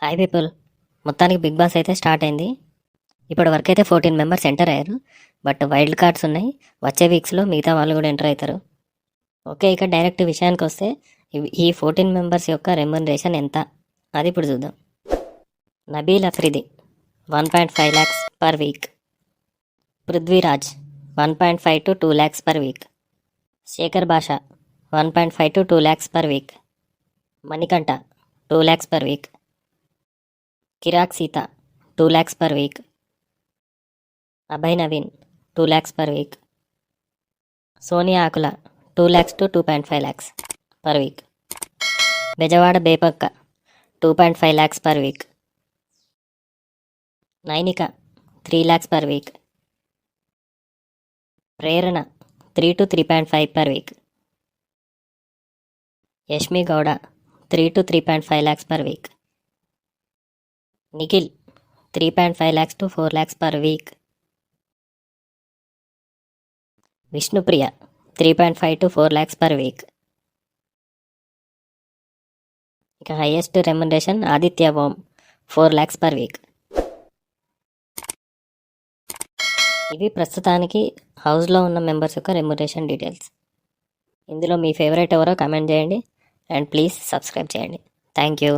Hi people, మొత్తానికి big boss అయితే start అయింది. ఇప్పటి వరకు అయితే 14 మెంబర్స్ ఎంటర్ అయ్యారు. బట్ వైల్డ్ కార్డ్స్ ఉన్నాయి. వచ్చే వీక్స్లో మిగతా వాళ్ళు కూడా ఎంటర్ అవుతారు. ఓకే, ఇక డైరెక్ట్ విషయానికి వస్తే ఈ 14 మెంబర్స్ యొక్క రెమ్యునరేషన్ ఎంత అది ఇప్పుడు చూద్దాం. Nabeel Afridi 1.5 lakhs per week. Prithviraj 1.5 to 2 lakhs per week. Shekhar Basha 1.5 to 2 lakhs per week. Manikanta 2 lakhs per week. Kirrak Seetha 2 lakhs per week. Abhay Naveen 2 lakhs per week. Sonia Akula 2 lakhs to 2.5 lakhs per week. Bezawada Bebakka 2.5 lakhs per week. Nainika 3 lakhs per week. Prerana 3 to 3.5 per week. Yashmi Gowda 3 to 3.5 lakhs per week. Nikhil 3.5 lakhs to 4 lakhs per week. Vishnupriya 3.5 to 4 lakhs per week. ఇక highest remuneration Aditya ఓం 4 lakhs per week. ఇవి ప్రస్తుతానికి హౌస్లో ఉన్న members యొక్క remuneration details. ఇందులో మీ favourite ఎవరో comment చేయండి and please subscribe చేయండి. Thank you.